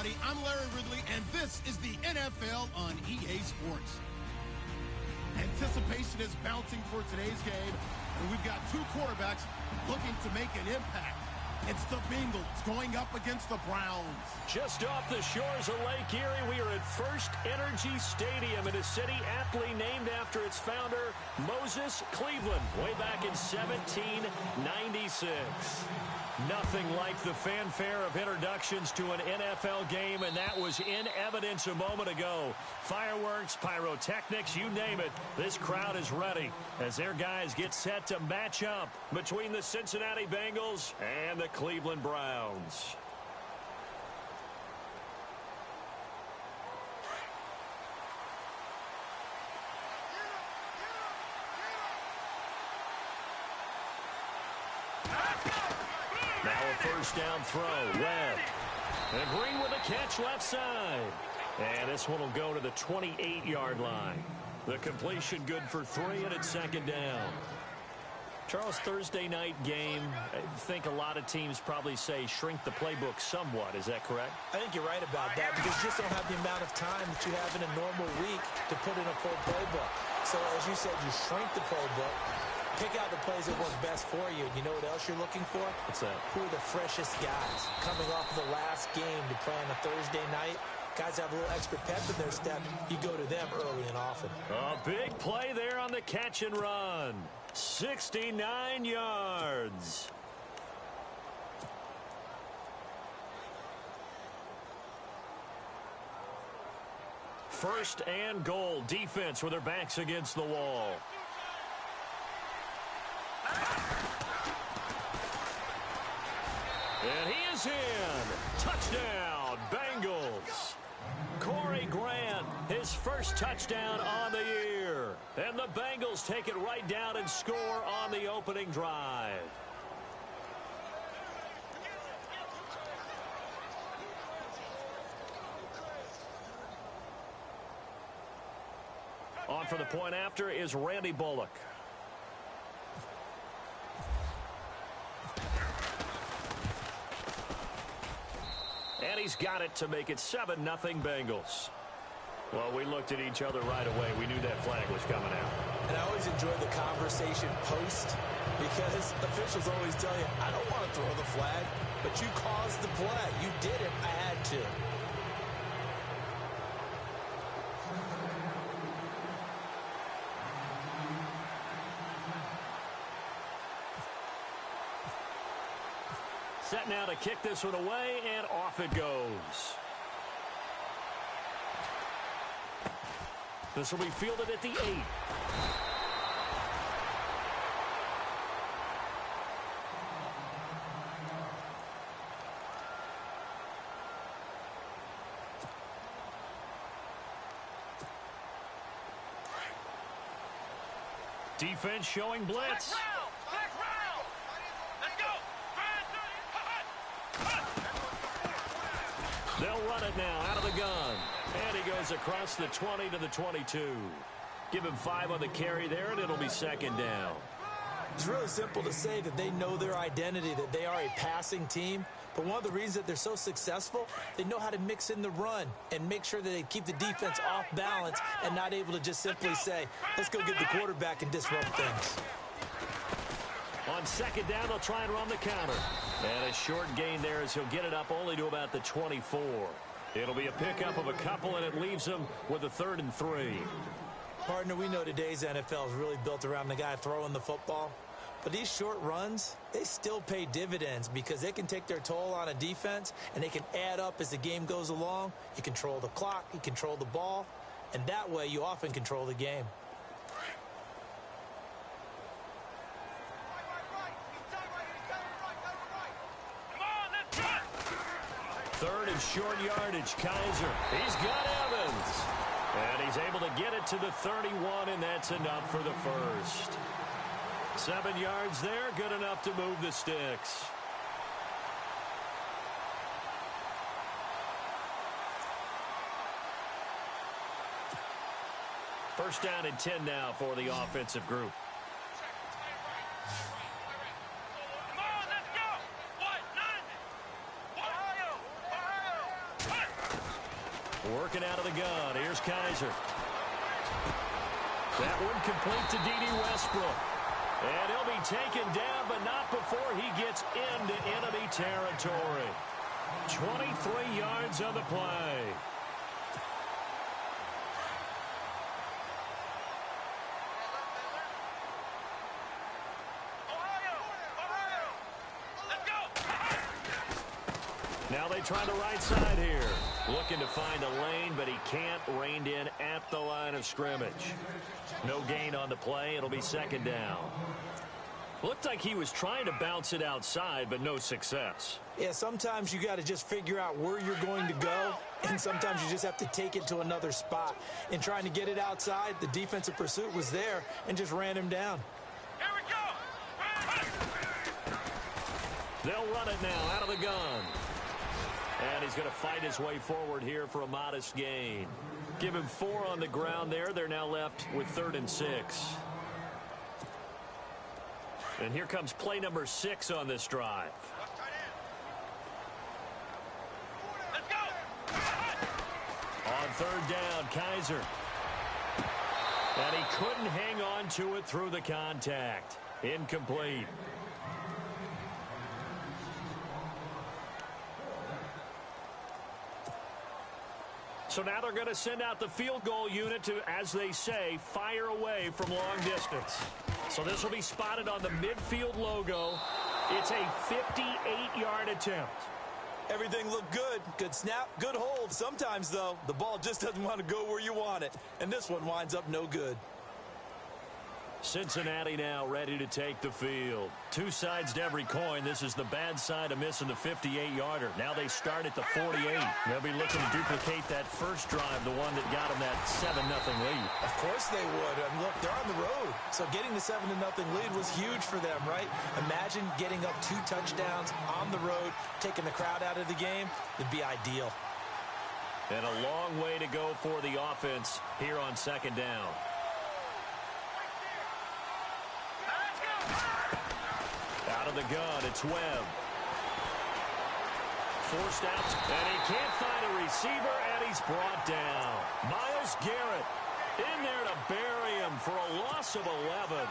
everybody. I'm Larry Ridley, and this is the NFL on EA Sports. Anticipation is mounting for today's game, and we've got two quarterbacks looking to make an impact. It's the Bengals going up against the Browns. Just off the shores of Lake Erie, we are at First Energy Stadium in a city aptly named after its founder, Moses Cleveland, way back in 1796. Nothing like the fanfare of introductions to an NFL game, and that was in evidence a moment ago. Fireworks, pyrotechnics, you name it. This crowd is ready as their guys get set to match up between the Cincinnati Bengals and the Cleveland Browns. Now a first down throw. Webb. And Green with a catch left side. And this one will go to the 28-yard line. The completion good for 3, and it's second down. Charles, Thursday night game, I think a lot of teams probably say shrink the playbook somewhat. Is that correct? I think you're right about that because you just don't have the amount of time that you have in a normal week to put in a full playbook. So as you said, you shrink the playbook. Pick out the plays that work best for you. You know what else you're looking for? What's that? Who are the freshest guys coming off of the last game to play on a Thursday night? Guys have a little extra pep in their step. You go to them early and often. A big play there on the catch and run. 69 yards. First and goal. Defense with their backs against the wall. And he is in. Touchdown, Bengals. Corey Grant, his first touchdown on the year. And the Bengals take it right down and score on the opening drive. On for the point after is Randy Bullock. And he's got it to make it 7-0 Bengals. Well, we looked at each other right away. We knew that flag was coming out. And I always enjoy the conversation post because officials always tell you, I don't want to throw the flag, but you caused the play. You did it. I had to. Set now to kick this one away, and off it goes. This will be fielded at the 8. Defense showing blitz. They'll run it now out of the gun. And he goes across the 20 to the 22. Give him 5 on the carry there, and it'll be second down. It's really simple to say that they know their identity, that they are a passing team. But one of the reasons that they're so successful, they know how to mix in the run and make sure that they keep the defense off balance and not able to just simply say, let's go get the quarterback and disrupt things. On second down, they'll try and run the counter. And a short gain there as he'll get it up only to about the 24. It'll be a pickup of a couple, and it leaves him with a 3rd and 3. Partner, we know today's NFL is really built around the guy throwing the football. But these short runs, they still pay dividends because they can take their toll on a defense, and they can add up as the game goes along. You control the clock, you control the ball, and that way you often control the game. Third and short yardage, Kaiser. He's got Evans. And he's able to get it to the 31, and that's enough for the first. 7 yards there, good enough to move the sticks. First down and 10 now for the offensive group. Working out of the gun. Here's Kaiser. That one complete to D.D. Westbrook. And he'll be taken down, but not before he gets into enemy territory. 23 yards on the play. Now they try the right side here. Looking to find a lane, but he can't. Reined in at the line of scrimmage. No gain on the play. It'll be second down. Looked like he was trying to bounce it outside, but no success. Yeah, sometimes you got to just figure out where you're going to go, and sometimes you just have to take it to another spot. In trying to get it outside, the defensive pursuit was there and just ran him down. Here we go. They'll run it now out of the gun. And he's going to fight his way forward here for a modest gain. Give him 4 on the ground there. They're now left with 3rd and 6. And here comes play number 6 on this drive. Let's go. On 3rd down, Kaiser. And he couldn't hang on to it through the contact. Incomplete. So now they're going to send out the field goal unit to, as they say, fire away from long distance. So this will be spotted on the midfield logo. It's a 58-yard attempt. Everything looked good. Good snap, good hold. Sometimes, though, the ball just doesn't want to go where you want it. And this one winds up no good. Cincinnati now ready to take the field. 2 sides to every coin. This is the bad side of missing the 58-yarder. Now they start at the 48. They'll be looking to duplicate that first drive, the one that got them that 7-0 lead. Of course they would. And look, they're on the road. So getting the 7-0 lead was huge for them, right? Imagine getting up 2 touchdowns on the road, taking the crowd out of the game. It'd be ideal. And a long way to go for the offense here on 2nd down. Out of the gun, it's Webb. Forced out, and he can't find a receiver, and he's brought down. Myles Garrett in there to bury him for a loss of 11.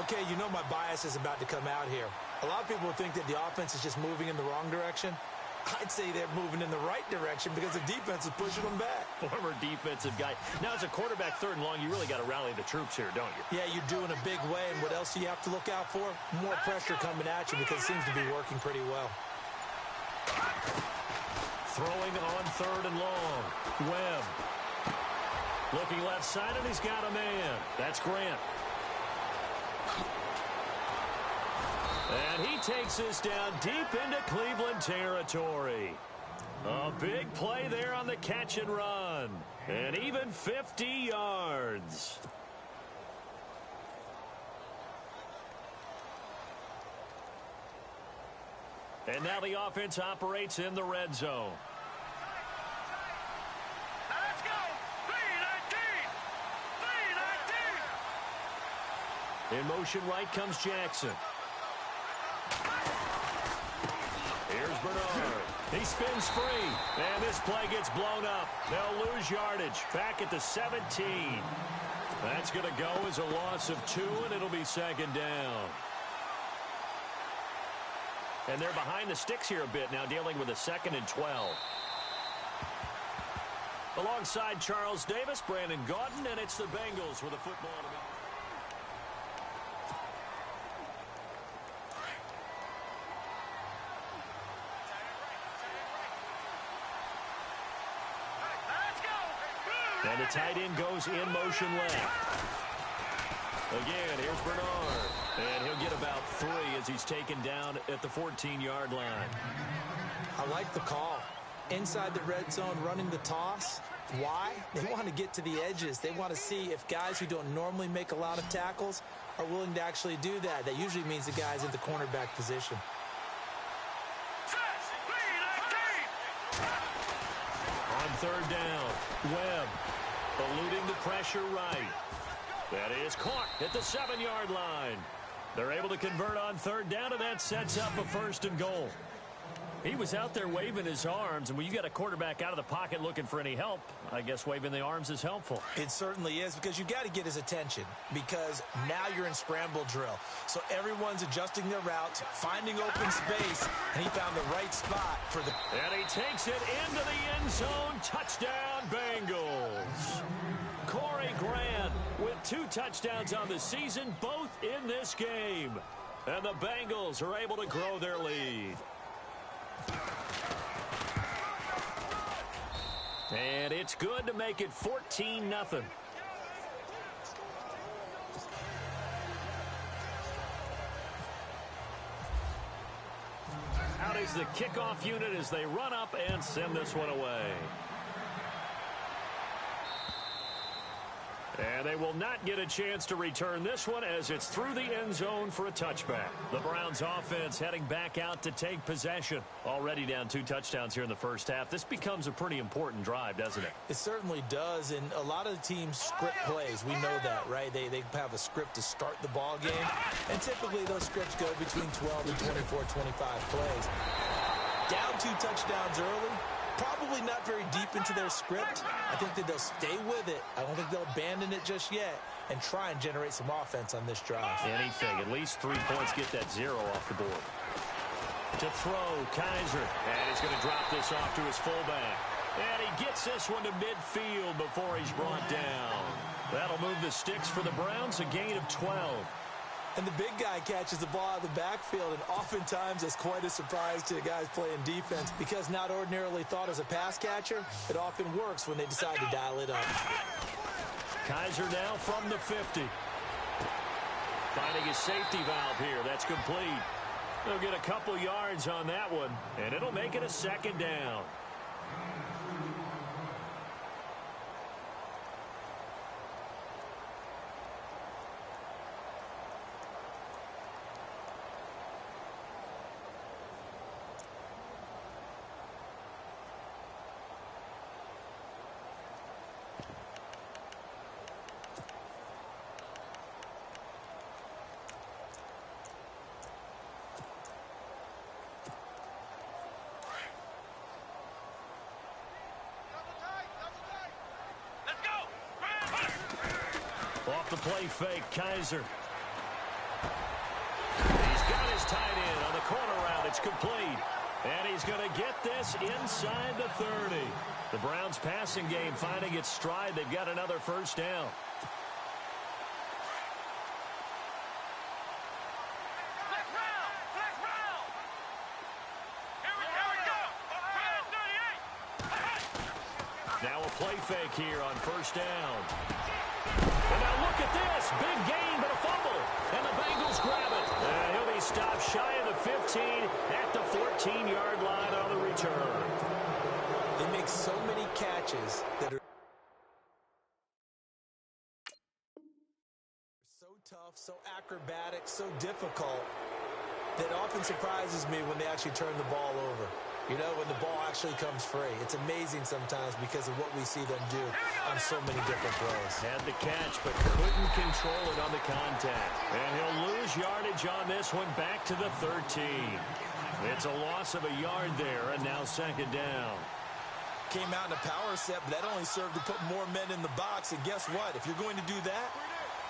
Okay, you know my bias is about to come out here. A lot of people think that the offense is just moving in the wrong direction. I'd say they're moving in the right direction because the defense is pushing them back. Former defensive guy. Now, as a quarterback 3rd and long, you really got to rally the troops here, don't you? Yeah, you're doing a big way, and what else do you have to look out for? More pressure coming at you because it seems to be working pretty well. Throwing on 3rd and long. Webb. Looking left side, and he's got a man. That's Grant. And he takes this down deep into Cleveland territory. A big play there on the catch and run. And even 50 yards. And now the offense operates in the red zone. Let's go! 3-19! 3-19! In motion right comes Jackson. Here's Bernard. He spins free. And this play gets blown up. They'll lose yardage. Back at the 17. That's going to go as a loss of 2, and it'll be 2nd down. And they're behind the sticks here a bit now, dealing with a 2nd and 12. Alongside Charles Davis, Brandon Gaudin, and it's the Bengals with a football to go. And the tight end goes in motion left. Again, here's Bernard. And he'll get about 3 as he's taken down at the 14-yard line. I like the call. Inside the red zone, running the toss. Why? They want to get to the edges. They want to see if guys who don't normally make a lot of tackles are willing to actually do that. That usually means the guy's in the cornerback position. On 3rd down, Webb eluding the pressure right. That is caught at the 7-yard line. They're able to convert on 3rd down, and that sets up a 1st and goal. He was out there waving his arms, and when you got a quarterback out of the pocket looking for any help, I guess waving the arms is helpful. It certainly is, because you got to get his attention, because now you're in scramble drill. So everyone's adjusting their routes, finding open space, and he found the right spot for the... And he takes it into the end zone. Touchdown, Bengals. Corey Grant with 2 touchdowns on the season, both in this game. And the Bengals are able to grow their lead. And it's good to make it 14-0. Out is the kickoff unit as they run up and send this one away. And they will not get a chance to return this one as it's through the end zone for a touchback. The Browns offense heading back out to take possession. Already down 2 touchdowns here in the first half. This becomes a pretty important drive, doesn't it? It certainly does, and a lot of the teams script plays. We know that, right? They have a script to start the ball game, and typically those scripts go between 12 and 24, 25 plays. Down 2 touchdowns early. Probably not very deep into their script. I think that they'll stay with it. I don't think they'll abandon it just yet and try and generate some offense on this drive. Anything. At least 3 points. Get that 0 off the board. To throw, Kaiser. And he's going to drop this off to his fullback. And he gets this one to midfield before he's brought down. That'll move the sticks for the Browns, a gain of 12. And the big guy catches the ball out of the backfield, and oftentimes it's quite a surprise to the guys playing defense because not ordinarily thought as a pass catcher, it often works when they decide to dial it up. Kaiser now from the 50. Finding his safety valve here. That's complete. They'll get a couple yards on that one, and it'll make it a 2nd down. Off the play fake, Kaiser. He's got his tight end on the corner route. It's complete. And he's going to get this inside the 30. The Browns passing game finding its stride. They've got another 1st down. Now a play fake here on 1st down. And now look at this. Big gain, but a fumble. And the Bengals grab it. And he'll be stopped shy of the 15 at the 14-yard line on the return. They make so many catches that are so tough, so acrobatic, so difficult that often surprises me when they actually turn the ball over. You know, when the ball actually comes free. It's amazing sometimes because of what we see them do on so many different plays. Had the catch, but couldn't control it on the contact. And he'll lose yardage on this one back to the 13. It's a loss of a yard there, and now 2nd down. Came out in a power set, but that only served to put more men in the box. And guess what? If you're going to do that,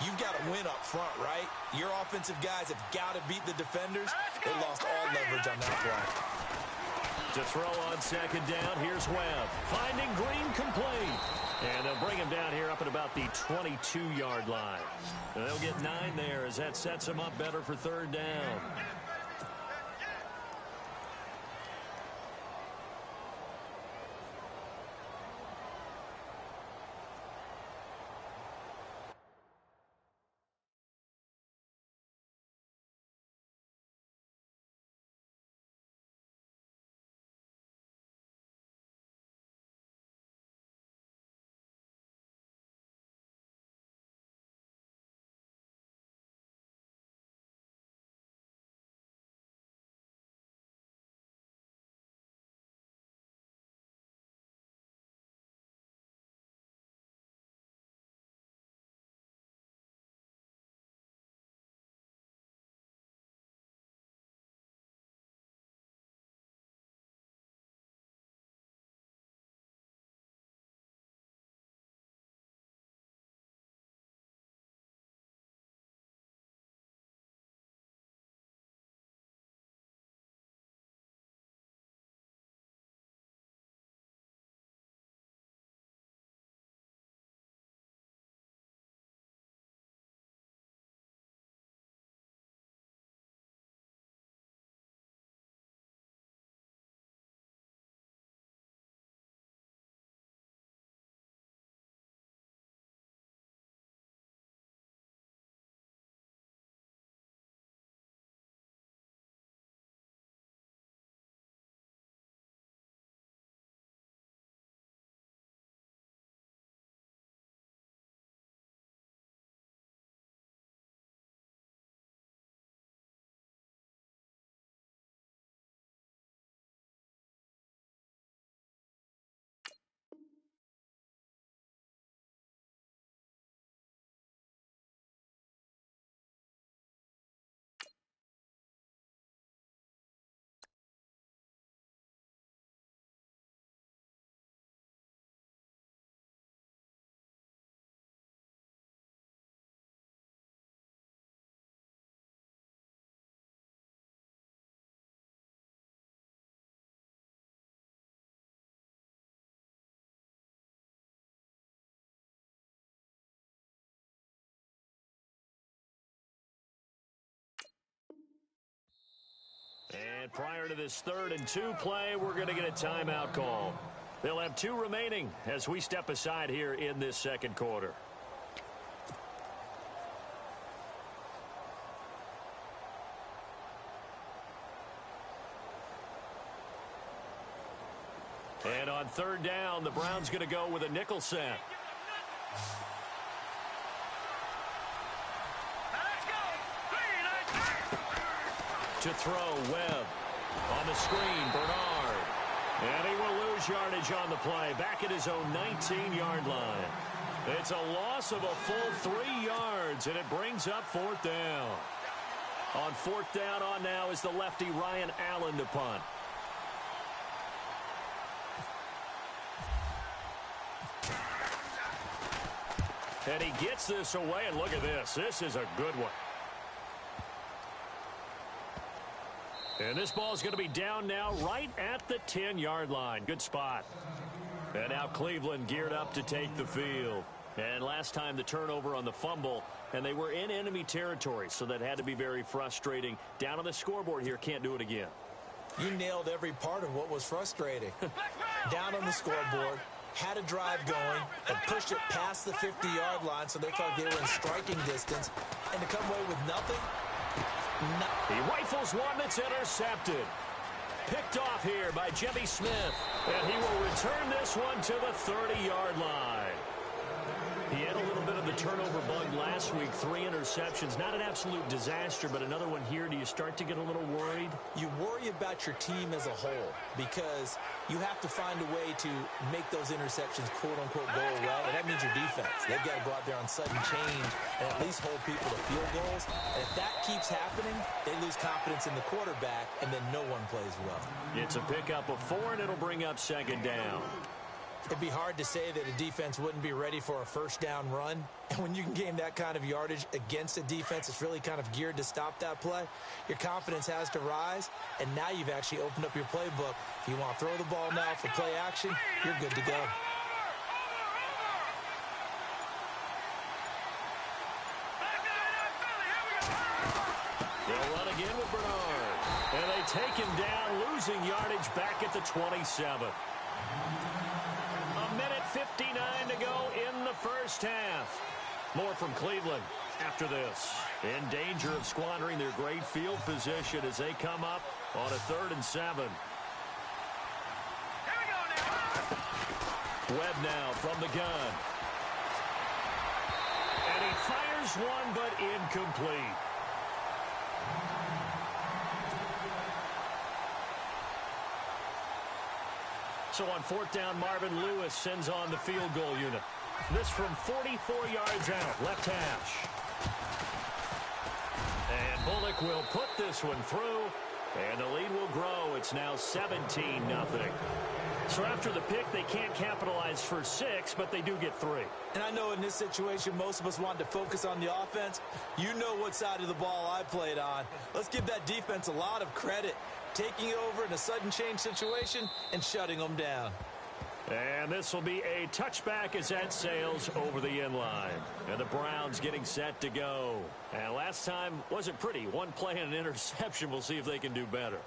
you've got to win up front, right? Your offensive guys have got to beat the defenders. They lost all leverage on that play. To throw on 2nd down, here's Webb. Finding Green complete. And they'll bring him down here up at about the 22-yard line. And they'll get 9 there as that sets them up better for 3rd down. And prior to this 3rd and 2 play, we're going to get a timeout call. They'll have 2 remaining as we step aside here in this second quarter. And on 3rd down, the Browns going to go with a nickel set. To throw, Webb. On the screen, Bernard. And he will lose yardage on the play. Back at his own 19-yard line. It's a loss of a full 3 yards, and it brings up 4th down. On 4th down on now is the lefty Ryan Allen to punt. And he gets this away, and look at this. This is a good one. And this ball is going to be down now right at the 10-yard line. Good spot. And now Cleveland geared up to take the field. And last time the turnover on the fumble, and they were in enemy territory, so that had to be very frustrating. Down on the scoreboard here, can't do it again. You nailed every part of what was frustrating. Down on the scoreboard, had a drive going, and pushed it past the 50-yard line so they thought they were in striking distance, and to come away with nothing. He rifles one that's intercepted. Picked off here by Jimmy Smith. And he will return this one to the 30-yard line. He had a little bit of the turnover bug last week. 3 interceptions. Not an absolute disaster, but another one here. Do you start to get a little worried? You worry about your team as a whole because you have to find a way to make those interceptions, quote-unquote, go away. And that means your defense. They've got to go out there on sudden change and at least hold people to field goals. And if that keeps happening, they lose confidence in the quarterback, and then no one plays well. It's a pickup of 4, and it'll bring up 2nd down. It'd be hard to say that a defense wouldn't be ready for a 1st down run. And when you can gain that kind of yardage against a defense that's really kind of geared to stop that play, your confidence has to rise. And now you've actually opened up your playbook. If you want to throw the ball now for play action, you're good to go. They'll run again with Bernard. And they take him down, losing yardage back at the 27. 59 to go in the first half. More from Cleveland after this. In danger of squandering their great field position as they come up on a 3rd and 7. Here we go now. Webb now from the gun. And he fires one, but incomplete. So on 4th down, Marvin Lewis sends on the field goal unit. This from 44 yards out, left hash. And Bullock will put this one through, and the lead will grow. It's now 17-0. So after the pick, they can't capitalize for 6, but they do get 3. And I know in this situation, most of us wanted to focus on the offense. You know what side of the ball I played on. Let's give that defense a lot of credit. Taking over in a sudden change situation and shutting them down. And this will be a touchback as that sails over the end line. And the Browns getting set to go. And last time wasn't pretty. 1 play and an interception. We'll see if they can do better.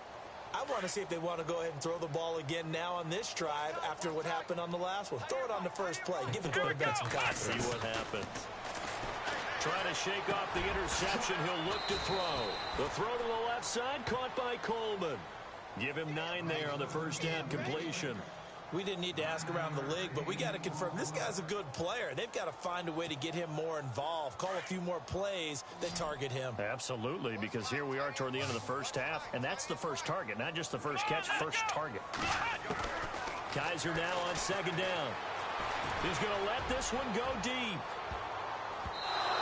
I want to see if they want to go ahead and throw the ball again now on this drive after what happened on the last one. Throw it on the first play. Give the quarterback some confidence. See what happens. Trying to shake off the interception. He'll look to throw. The throw to the left side, caught by Coleman. Give him 9 there on the first down completion. We didn't need to ask around the league, but we got to confirm this guy's a good player. They've got to find a way to get him more involved, call a few more plays that target him. Absolutely, because here we are toward the end of the first half, and that's the first target, not just the first catch, first target. Kaiser now on 2nd down. He's going to let this one go deep.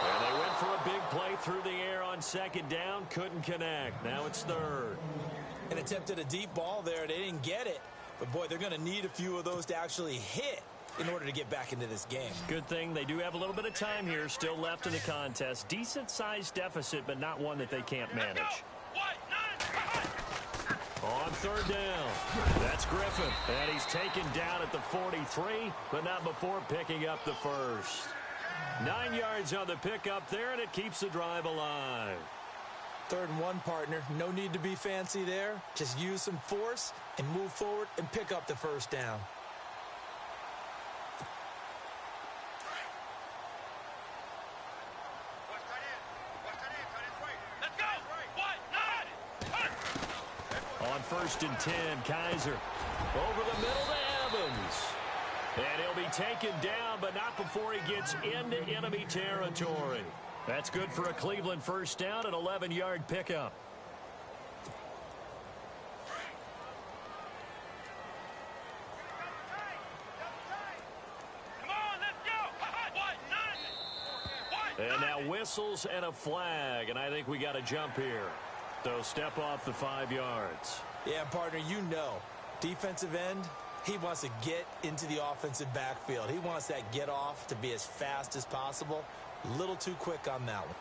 And they went for a big play through the air on 2nd down. Couldn't connect. Now it's 3rd. An attempt at a deep ball there. They didn't get it. But, boy, they're going to need a few of those to actually hit in order to get back into this game. Good thing they do have a little bit of time here still left in the contest. Decent-sized deficit, but not one that they can't manage. On 3rd down, that's Griffin. And he's taken down at the 43, but not before picking up the first. 9 yards on the pickup there, and it keeps the drive alive. 3rd and 1, partner. No need to be fancy there. Just use some force and move forward and pick up the first down. On 1st and 10, Kaiser over the middle to Evans. And he'll be taken down, but not before he gets into enemy territory. That's good for a Cleveland first down, an 11-yard pickup. And now whistles and a flag, and I think we got to jump here. So step off the 5 yards. Yeah, partner, you know, defensive end, he wants to get into the offensive backfield. He wants that get off to be as fast as possible. A little too quick on that one.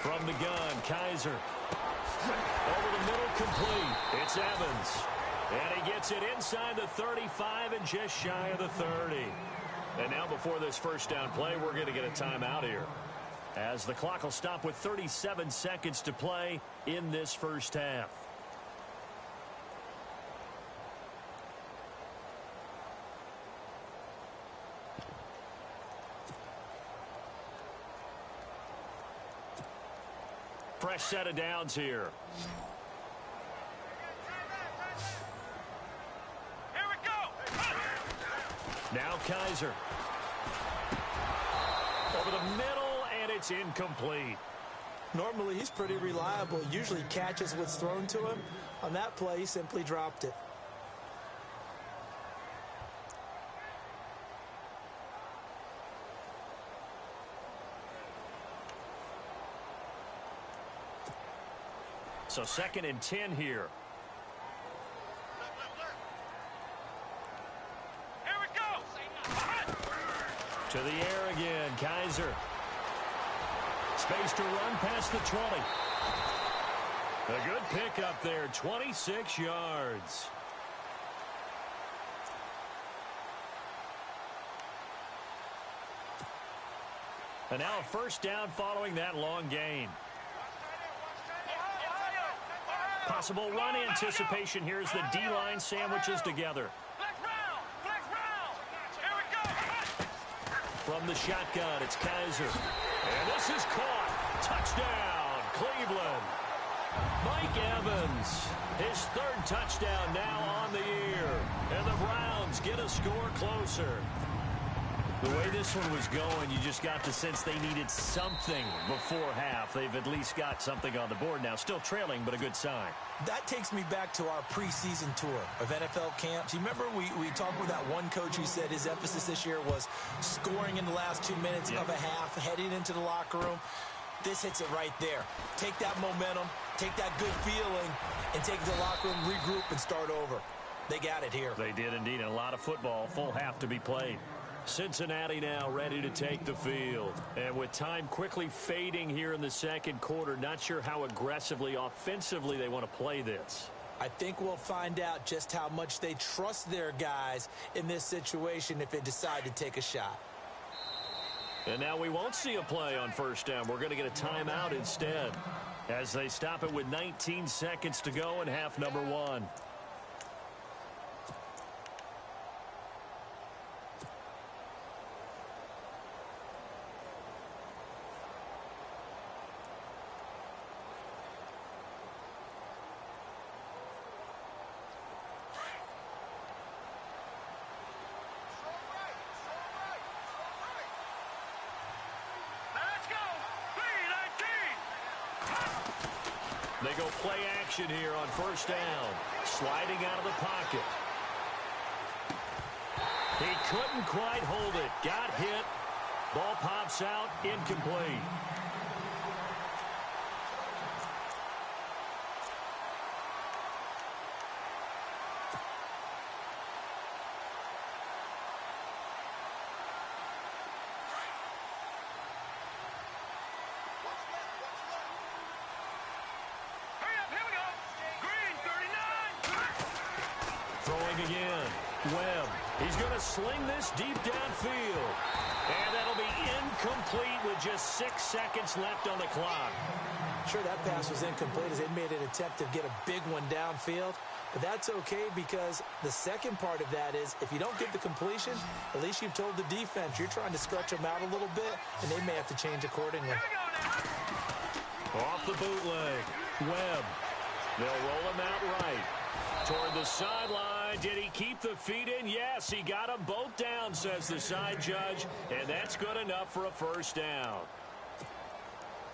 From the gun, Kaiser. Over the middle, complete. It's Evans. And he gets it inside the 35 and just shy of the 30. And now before this first down play, we're going to get a timeout here, as the clock will stop with 37 seconds to play in this first half. Fresh set of downs here. Here we go. Now Kaiser. Over the middle, and it's incomplete. Normally, he's pretty reliable. Usually catches what's thrown to him. On that play, he simply dropped it. So 2nd and 10 here. Here we go. To the air again, Kaiser. Space to run past the 20. A good pickup there, 26 yards. And now a first down following that long gain. Possible run anticipation here as the D-line sandwiches together. From the shotgun, it's Kaiser. And this is caught. Touchdown, Cleveland. Mike Evans, his 3rd touchdown now on the year. And the Browns get a score closer. The way this one was going, you just got the sense they needed something before half. They've at least got something on the board now. Still trailing, but a good sign. That takes me back to our preseason tour of NFL camps. You remember we talked with that one coach who said his emphasis this year was scoring in the last 2 minutes of a half, heading into the locker room. This hits it right there. Take that momentum, take that good feeling, and take it to the locker room, regroup, and start over. They got it here. They did indeed. And a lot of football, full half to be played. Cincinnati now ready to take the field. And with time quickly fading here in the 2nd quarter, not sure how aggressively, offensively they want to play this. I think we'll find out just how much they trust their guys in this situation if they decide to take a shot. And now we won't see a play on first down. We're going to get a timeout instead, as they stop it with 19 seconds to go in half number 1. They go play action here on first down. Sliding out of the pocket. He couldn't quite hold it. Got hit. Ball pops out. Incomplete. throwing again. Webb. He's going to sling this deep downfield. And that'll be incomplete with just 6 seconds left on the clock. Sure, that pass was incomplete as they made an attempt to get a big one downfield. But that's okay because the second part of that is if you don't get the completion, at least you've told the defense you're trying to stretch them out a little bit, and they may have to change accordingly. Off the bootleg. Webb. They'll roll him out right. Toward the sideline. Did he keep the feet in? Yes, he got them both down, says the side judge. And that's good enough for a first down.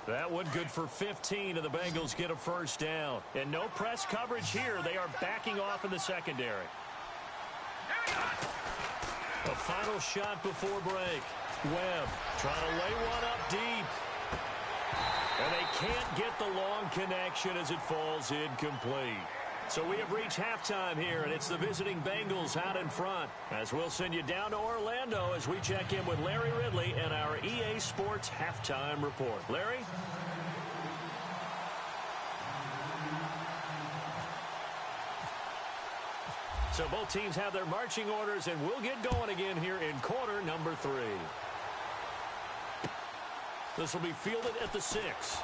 That one good for 15, and the Bengals get a first down. And no press coverage here. They are backing off in the secondary. A final shot before break. Webb trying to lay one up deep. And they can't get the long connection as it falls incomplete. So we have reached halftime here, and it's the visiting Bengals out in front. As we'll send you down to Orlando as we check in with Larry Ridley and our EA Sports Halftime Report. Larry? So both teams have their marching orders, and we'll get going again here in quarter number 3. This will be fielded at the 6.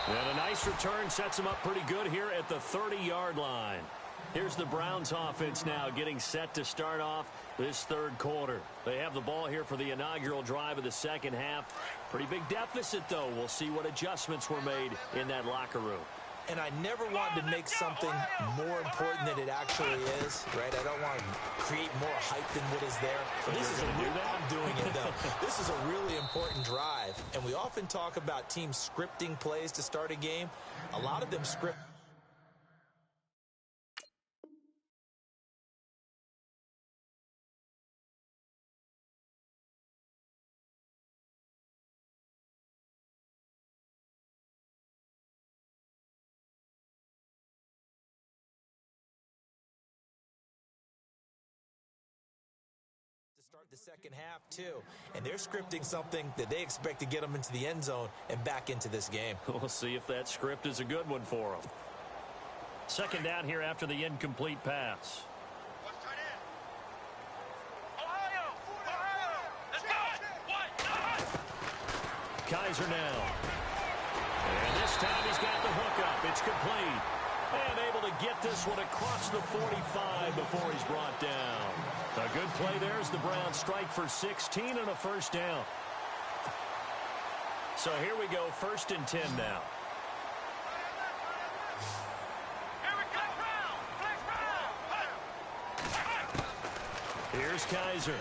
And a nice return sets them up pretty good here at the 30-yard line. Here's the Browns offense now getting set to start off this third quarter. They have the ball here for the inaugural drive of the second half. Pretty big deficit, though. We'll see what adjustments were made in that locker room. And I never wanted to make something more important than it actually is, right? I don't want to create more hype than what is there. But this is I'm doing it, though. This is a really important drive. And we often talk about teams scripting plays to start a game. A lot of them script. Start the second half, too. And they're scripting something that they expect to get them into the end zone and back into this game. We'll see if that script is a good one for them. Second down here after the incomplete pass. Kaiser now. And this time he's got the hook up. It's complete. And able to get this one across the 45 before he's brought down. A good play there as the Browns strike for 16 and a first down. So here we go, 1st and 10 now. Here's Kaiser.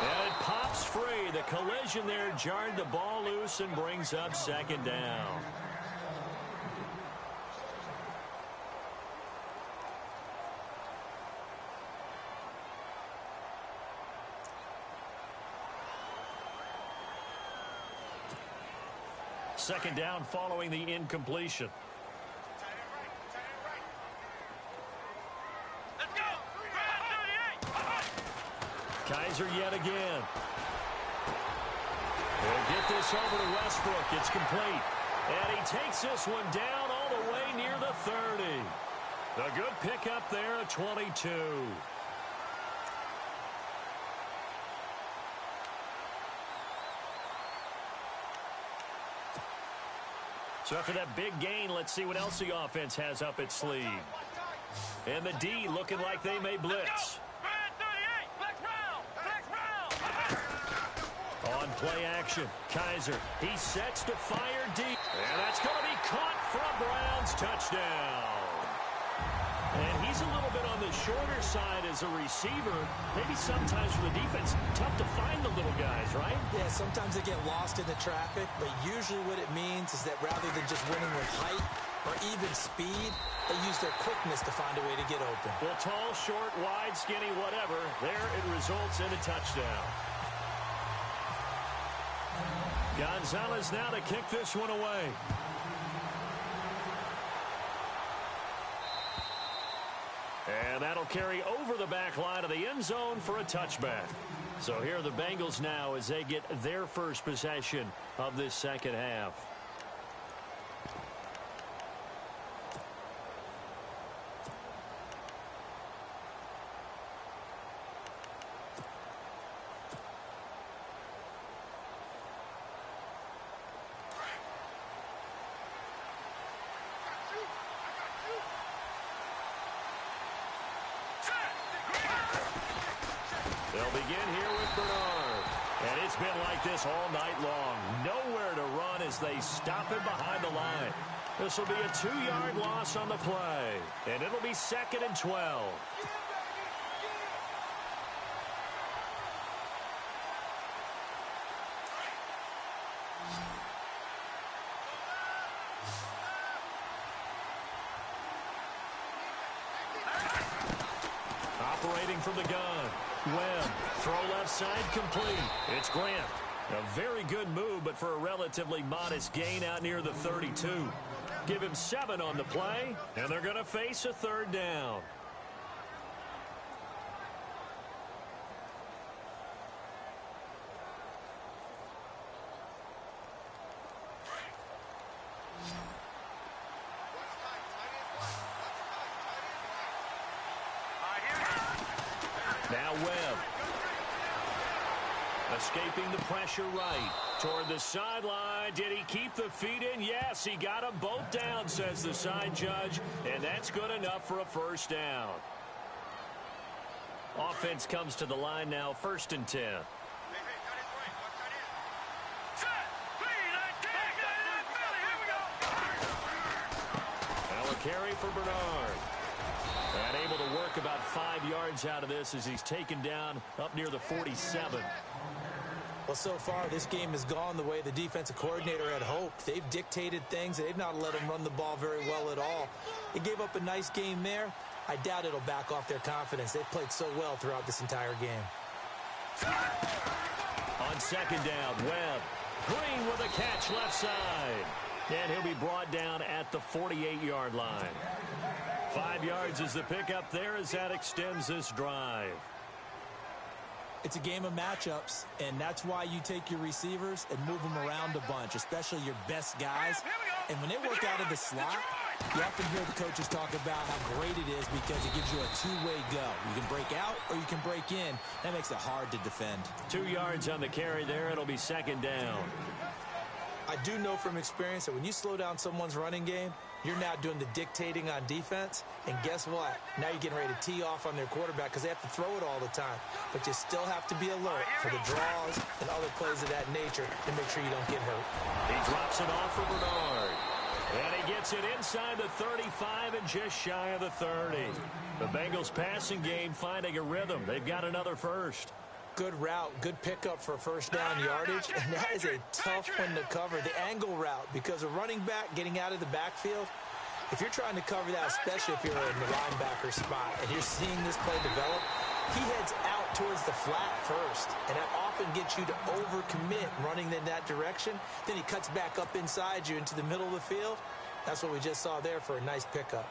And it pops free. The collision there jarred the ball loose and brings up second down. Second down following the incompletion. Let's go. Kaiser yet again. They'll get this over to Westbrook. It's complete. And he takes this one down all the way near the 30. A good pickup there at 22. So after that big gain, let's see what else the offense has up its sleeve. And the D looking like they may blitz. On play action, Kaiser. He sets to fire deep. And that's going to be caught for a Browns touchdown. And he's a little bit on the shorter side as a receiver. Maybe sometimes for the defense, tough to find the little guys, right? Yeah, sometimes they get lost in the traffic, but usually what it means is that rather than just winning with height or even speed, they use their quickness to find a way to get open. Well, tall, short, wide, skinny, whatever, there it results in a touchdown. Gonzalez now to kick this one away. And that'll carry over the back line of the end zone for a touchback. So here are the Bengals now as they get their first possession of this second half. They'll begin here with Bernard. And it's been like this all night long. Nowhere to run as they stop him behind the line. This will be a 2-yard loss on the play. And it'll be 2nd and 12. Operating from the gun. Webb, throw left side complete. It's Grant. A very good move, but for a relatively modest gain out near the 32. Give him 7 on the play, and they're going to face a 3rd down. Now Webb. Escaping the pressure right. Toward the sideline. Did he keep the feet in? Yes, he got them both down, says the side judge. And that's good enough for a 1st down. Offense comes to the line now, 1st and 10. Now a carry for Bernard. And able to work about 5 yards out of this as he's taken down up near the 47. Well, so far, this game has gone the way the defensive coordinator had hoped. They've dictated things. They've not let them run the ball very well at all. They gave up a nice game there. I doubt it'll back off their confidence. They've played so well throughout this entire game. On 2nd down, Webb. Green with a catch left side. And he'll be brought down at the 48-yard line. 5 yards is the pickup there as that extends this drive. It's a game of matchups, and that's why you take your receivers and move them around a bunch, especially your best guys. And when they work out of the slot, you often hear the coaches talk about how great it is because it gives you a two-way go. You can break out or you can break in. That makes it hard to defend. 2 yards on the carry there. It'll be 2nd down. I do know from experience that when you slow down someone's running game, you're now doing the dictating on defense. And guess what? Now you're getting ready to tee off on their quarterback because they have to throw it all the time. But you still have to be alert for the draws and other plays of that nature to make sure you don't get hurt. He drops it off for Bernard. And he gets it inside the 35 and just shy of the 30. The Bengals passing game finding a rhythm. They've got another 1st. Good route, good pickup for 1st down yardage, and that is a tough one to cover, the angle route, because a running back getting out of the backfield, if you're trying to cover that, especially if you're in the linebacker spot, and you're seeing this play develop, he heads out towards the flat first, and that often gets you to overcommit running in that direction. Then he cuts back up inside you into the middle of the field. That's what we just saw there for a nice pickup.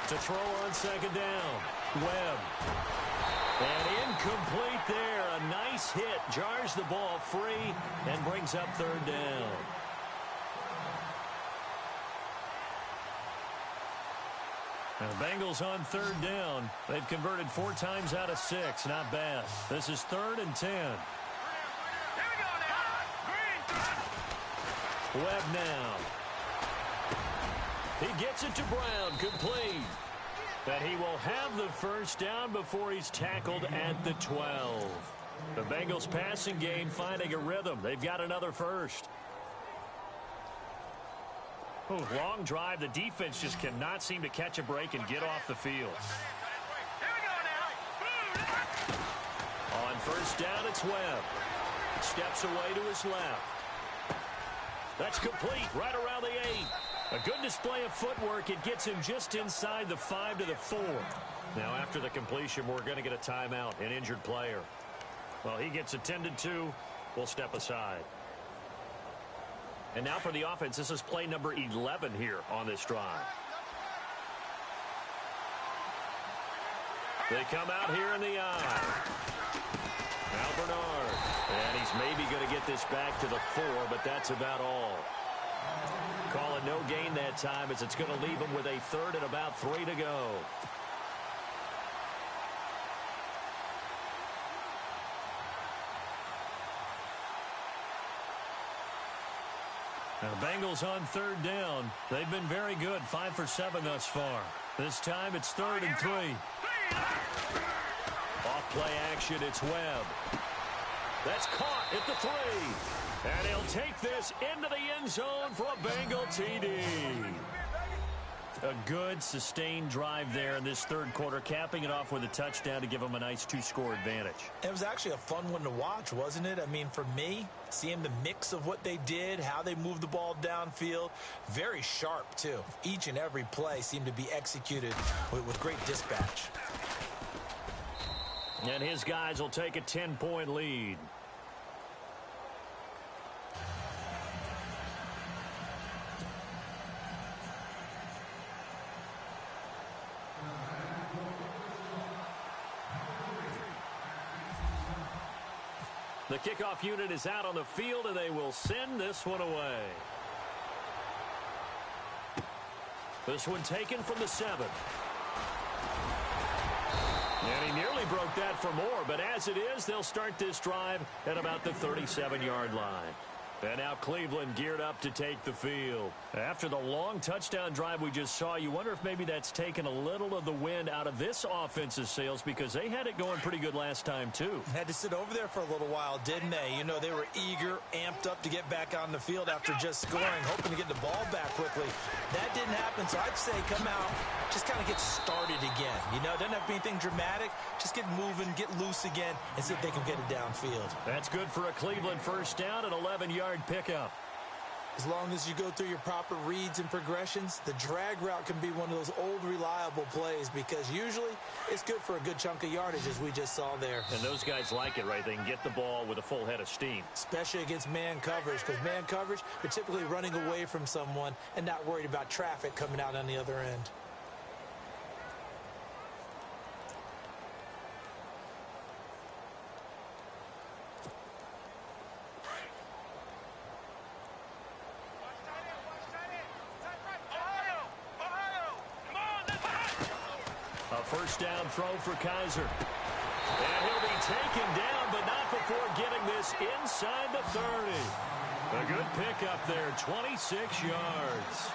To throw on 2nd down. Webb. And incomplete there. A nice hit. Jars the ball free and brings up 3rd down. And the Bengals on 3rd down. They've converted 4 times out of 6. Not bad. This is 3rd and 10. Webb now. He gets it to Brown, complete. That he will have the 1st down before he's tackled at the 12. The Bengals passing game finding a rhythm. They've got another 1st. Oh, long drive. The defense just cannot seem to catch a break and get off the field. On 1st down, it's Webb. Steps away to his left. That's complete right around the 8. A good display of footwork. It gets him just inside the 5 to the 4. Now, after the completion, we're going to get a timeout, an injured player. Well, he gets attended to. We'll step aside. And now for the offense, this is play number 11 here on this drive. They come out here in the eye. Now Bernard. And he's maybe going to get this back to the 4, but that's about all. Call it no gain that time as it's going to leave him with a third and about 3 to go. Now, the Bengals on third down. They've been very good, 5 for 7 thus far. This time it's 3rd and 3. Off play action, it's Webb. That's caught at the 3. And he'll take this into the end zone for a Bengal TD. A good, sustained drive there in this third quarter, capping it off with a touchdown to give them a nice 2-score advantage. It was actually a fun one to watch, wasn't it? I mean, for me, seeing the mix of what they did, how they moved the ball downfield, very sharp, too. Each and every play seemed to be executed with great dispatch. And his guys will take a 10-point lead. The kickoff unit is out on the field, and they will send this one away. This one taken from the 7. And he nearly broke that for more, but as it is, they'll start this drive at about the 37-yard line. And now Cleveland geared up to take the field. After the long touchdown drive we just saw, you wonder if maybe that's taken a little of the wind out of this offense's sails, because they had it going pretty good last time, too. Had to sit over there for a little while, didn't they? You know, they were eager, amped up to get back on the field after just scoring, hoping to get the ball back quickly. That didn't happen, so I'd say come out, just kind of get started again. You know, it doesn't have to be anything dramatic. Just get moving, get loose again, and see if they can get it downfield. That's good for a Cleveland first down, an 11-yard pickup. As long as you go through your proper reads and progressions, the drag route can be one of those old reliable plays, because usually it's good for a good chunk of yardage, as we just saw there. And those guys like it, right? They can get the ball with a full head of steam. Especially against man coverage, because man coverage, they're typically running away from someone and not worried about traffic coming out on the other end. First down throw for Kaiser. And he'll be taken down, but not before getting this inside the 30. A good pickup there, 26 yards.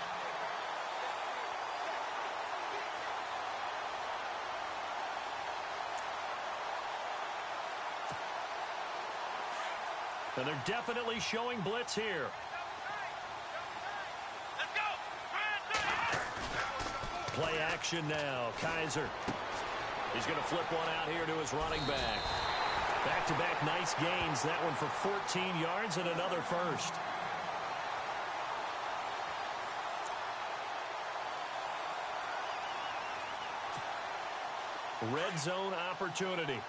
And they're definitely showing blitz here. Play action now. Kaiser. He's going to flip one out here to his running back. Back-to-back nice gains. That one for 14 yards and another first. Red zone opportunity.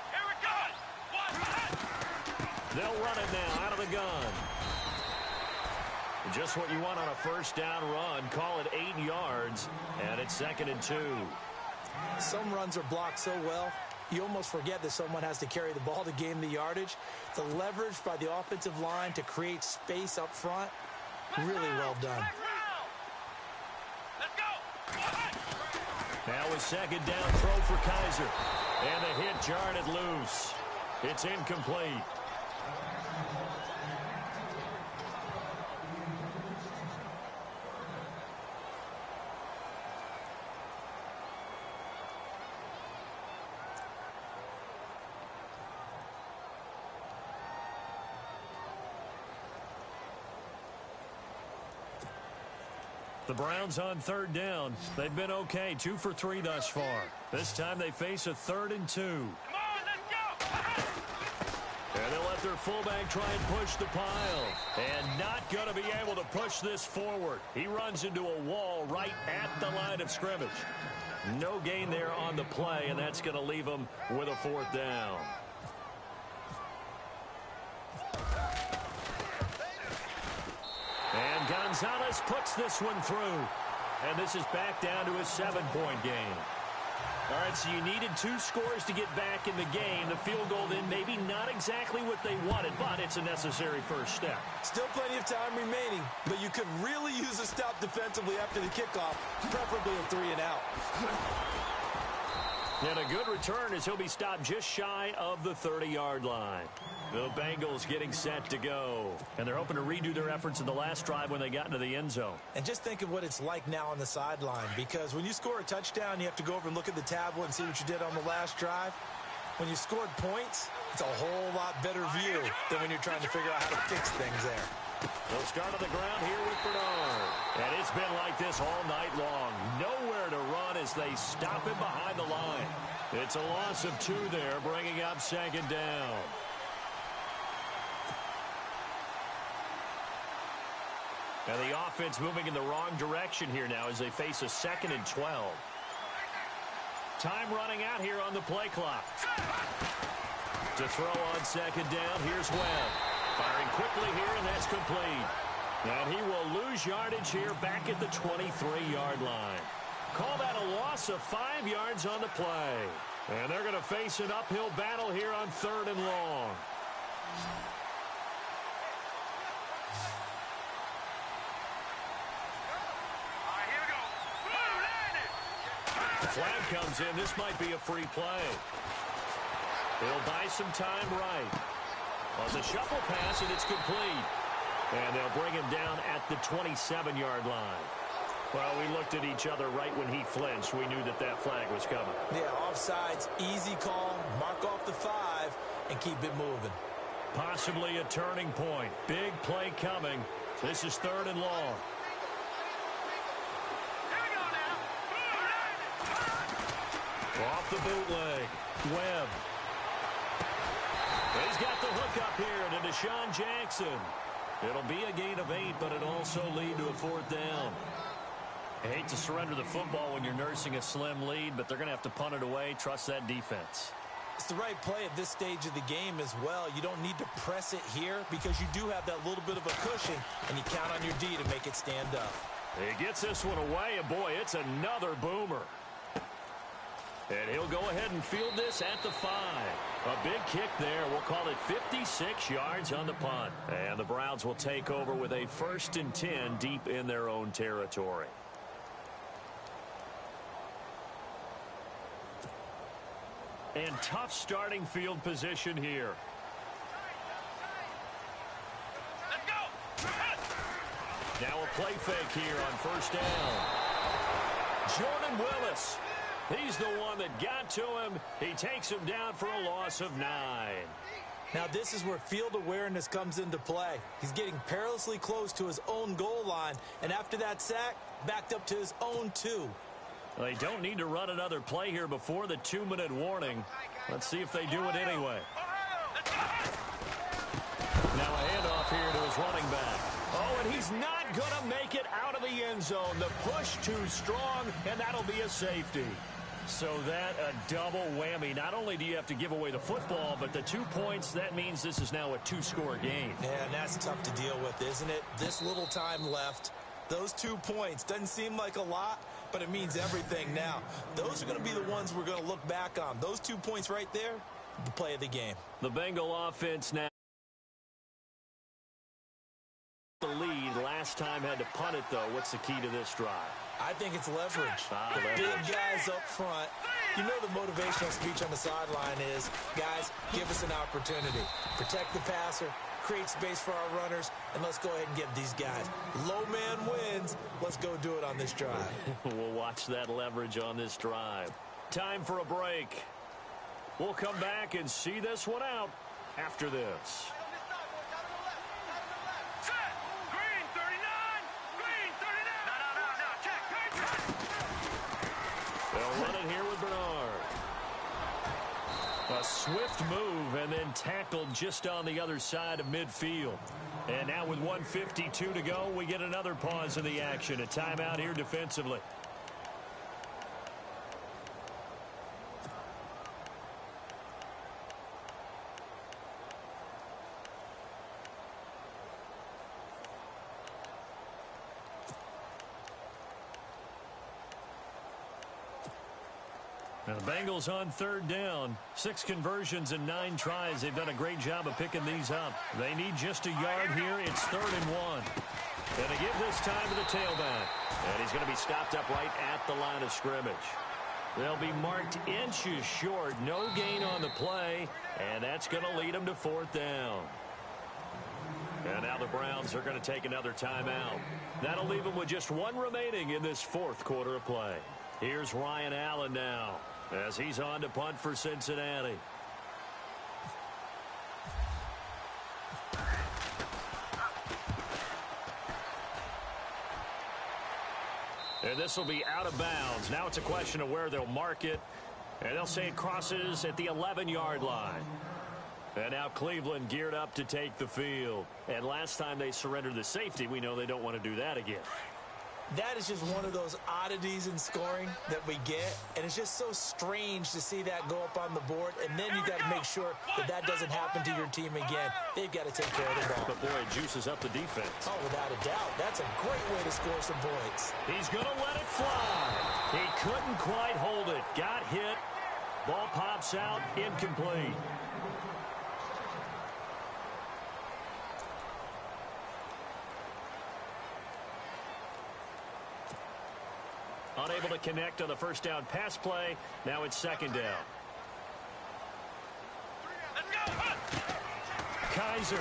Here we go. They'll run it now out of the gun. Just what you want on a first down run. Call it 8 yards, and it's 2nd and 2. Some runs are blocked so well, you almost forget that someone has to carry the ball to gain the yardage. The leverage by the offensive line to create space up front, really well done. Now a second down throw for Kaiser. And the hit jarred it loose. It's incomplete. The Browns on third down. They've been okay, 2 for 3 thus far. This time they face a 3rd and 2. Come on, let's go. And they'll let their fullback try and push the pile. And not going to be able to push this forward. He runs into a wall right at the line of scrimmage. No gain there on the play, and that's going to leave him with a 4th down. And Gonzalez puts this one through. And this is back down to a 7-point game. All right, so you needed 2 scores to get back in the game. The field goal then maybe not exactly what they wanted, but it's a necessary first step. Still plenty of time remaining, but you could really use a stop defensively after the kickoff, preferably a 3-and-out. And a good return as he'll be stopped just shy of the 30-yard line. The Bengals getting set to go. And they're hoping to redo their efforts in the last drive when they got into the end zone. And just think of what it's like now on the sideline, because when you score a touchdown, you have to go over and look at the tablet and see what you did on the last drive. When you scored points, it's a whole lot better view than when you're trying to figure out how to fix things there. They'll start on the ground here with Bernard. And it's been like this all night long. Nowhere to run as they stop him behind the line. It's a loss of 2 there, bringing up 2nd down. And the offense moving in the wrong direction here now as they face a 2nd and 12. Time running out here on the play clock. To throw on 2nd down, here's Webb. Firing quickly here, and that's complete. And he will lose yardage here back at the 23-yard line. Call that a loss of 5 yards on the play. And they're going to face an uphill battle here on 3rd and long. Flag comes in. This might be a free play. They'll buy some time right. On the shuffle pass, and it's complete. And they'll bring him down at the 27-yard line. Well, we looked at each other right when he flinched. We knew that that flag was coming. Yeah, offsides, easy call, mark off the 5, and keep it moving. Possibly a turning point. Big play coming. This is 3rd and long. Off the bootleg. Webb. He's got the hook up here to Deshaun Jackson. It'll be a gain of 8, but it'll also lead to a 4th down. I hate to surrender the football when you're nursing a slim lead, but they're going to have to punt it away. Trust that defense. It's the right play at this stage of the game as well. You don't need to press it here because you do have that little bit of a cushion, and you count on your D to make it stand up. He gets this one away, and boy, it's another boomer. And he'll go ahead and field this at the 5. A big kick there. We'll call it 56 yards on the punt. And the Browns will take over with a 1st and 10 deep in their own territory. And tough starting field position here. Let's go. Now a play fake here on 1st down. Jordan Willis. He's the one that got to him. He takes him down for a loss of 9. Now this is where field awareness comes into play. He's getting perilously close to his own goal line, and after that sack, backed up to his own 2. They don't need to run another play here before the 2-minute warning. Let's see if they do it anyway. Now a handoff here to his running back. Oh, and he's not going to make it out of the end zone. The push too strong, and that'll be a safety. So that a double whammy. Not only do you have to give away the football, but the 2 points, that means this is now a 2-score game. Yeah, and that's tough to deal with, isn't it? This little time left. Those 2 points doesn't seem like a lot, but it means everything now. Those are going to be the ones we're going to look back on. Those 2 points right there, the play of the game. The Bengal offense now. The lead last time had to punt it, though. What's the key to this drive? I think it's leverage. Leverage. Big guys up front. You know the motivational speech on the sideline is, guys, give us an opportunity. Protect the passer, create space for our runners, and let's go ahead and get these guys. Low man wins. Let's go do it on this drive. We'll watch that leverage on this drive. Time for a break. We'll come back and see this one out after this. Green 39. Green 39. No, check. They'll run it here with Bernard. A swift move and then tackled just on the other side of midfield. And now with 1:52 to go, we get another pause in the action. A timeout here defensively. And the Bengals on third down. 6 conversions and 9 tries. They've done a great job of picking these up. They need just a yard here. It's 3rd and 1. And they give this time to the tailback. And he's going to be stopped up right at the line of scrimmage. They'll be marked inches short. No gain on the play. And that's going to lead them to 4th down. And now the Browns are going to take another timeout. That'll leave them with just 1 remaining in this 4th quarter of play. Here's Ryan Allen now as he's on to punt for Cincinnati. And this will be out of bounds. Now it's a question of where they'll mark it. And they'll say it crosses at the 11-yard line. And now Cleveland geared up to take the field. And last time they surrendered the safety, we know they don't want to do that again. That is just one of those oddities in scoring that we get, and it's just so strange to see that go up on the board, and then you got to make sure that that doesn't happen to your team again. They've got to take care of the ball. But, boy, it juices up the defense. Oh, without a doubt. That's a great way to score some points. He's going to let it fly. He couldn't quite hold it. Got hit. Ball pops out. Incomplete. Unable to connect on the first down pass play. Now it's 2nd down. Kaiser.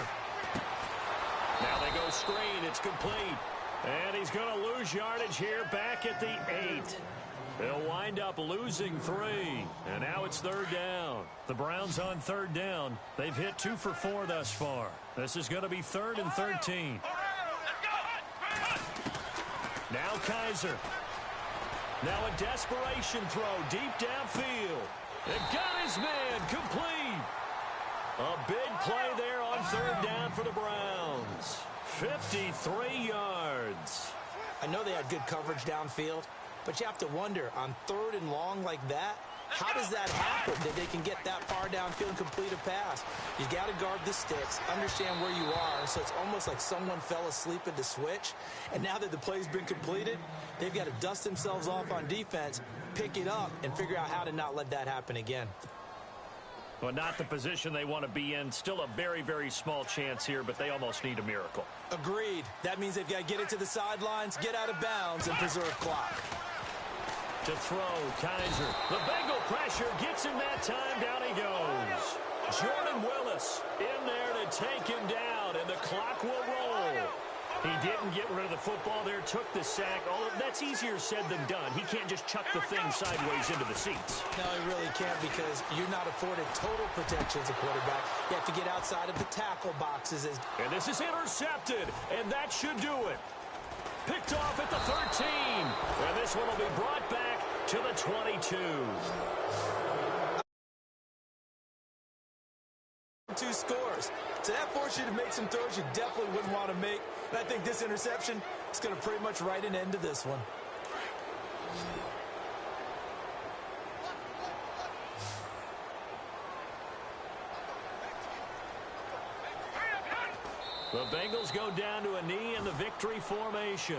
Now they go screen. It's complete. And he's going to lose yardage here back at the 8. They'll wind up losing 3. And now it's 3rd down. The Browns on 3rd down. They've hit 2 for 4 thus far. This is going to be 3rd and 13. Now Kaiser. Now a desperation throw deep downfield. It got his man complete. A big play there on 3rd down for the Browns. 53 yards. I know they had good coverage downfield, but you have to wonder, on 3rd and long like that, how does that happen that they can get that far downfield and complete a pass? You got to guard the sticks, understand where you are, so it's almost like someone fell asleep at the switch, and now that the play's been completed, they've got to dust themselves off on defense, pick it up, and figure out how to not let that happen again. Well, not the position they want to be in. Still a very, very small chance here, but they almost need a miracle. Agreed. That means they've got to get it to the sidelines, get out of bounds, and preserve clock. To throw, Kaiser. The Bengal pressure gets him that time. Down he goes. Jordan Willis in there to take him down, and the clock will roll. He didn't get rid of the football there, took the sack. Oh, that's easier said than done. He can't just chuck the thing sideways into the seats. No, he really can't, because you're not afforded total protection as a quarterback. You have to get outside of the tackle boxes. And this is intercepted, and that should do it. Picked off at the 13. And this one will be brought back to the 22. 2 scores. So that forced you to make some throws you definitely wouldn't want to make. And I think this interception is going to pretty much write an end to this one. The Bengals go down to a knee in the victory formation.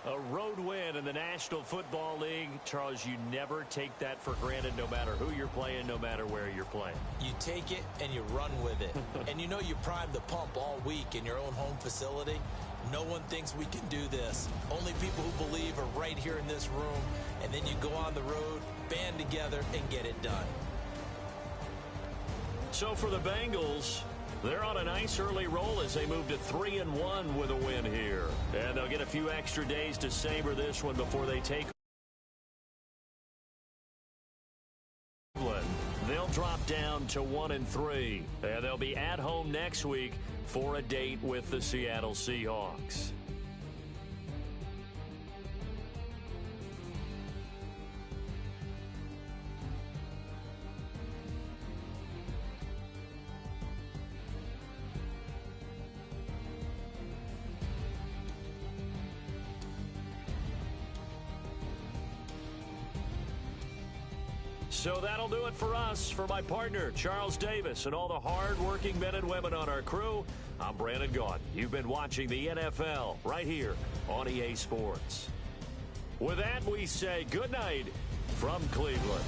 A road win in the National Football League. Charles, you never take that for granted, no matter who you're playing, no matter where you're playing. You take it and you run with it. And you know you primed the pump all week in your own home facility. No one thinks we can do this. Only people who believe are right here in this room. And then you go on the road, band together, and get it done. So for the Bengals, they're on a nice early roll as they move to 3-1 with a win here. And they'll get a few extra days to savor this one before they take Cleveland. They'll drop down to 1-3. And they'll be at home next week for a date with the Seattle Seahawks. So that'll do it for us. For my partner, Charles Davis, and all the hard-working men and women on our crew, I'm Brandon Gaudin. You've been watching the NFL right here on EA Sports. With that, we say good night from Cleveland.